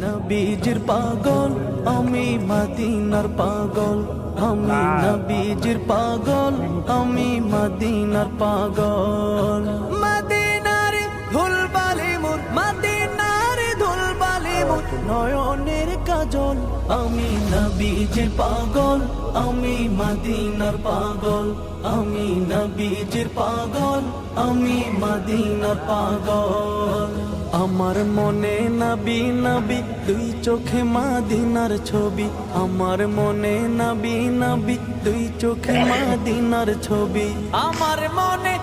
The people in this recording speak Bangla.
নবীজির পাগল আমি মদিনার পাগল, আমি নবীজির পাগল আমি মদিনার পাগল। মদিনার ধুলবালি মোর, মদিনার ধুলবালি মোর নয়নের কাজল, আমি নবীজির পাগল আমি মদিনার পাগল, আমি নবীজির পাগল আমি মদিনার পাগল। আমার মনে নবী নবী দুই চোখে মদিনার ছবি, আমার মনে নবী নবী দুই চোখে মদিনার ছবি, আমার মনে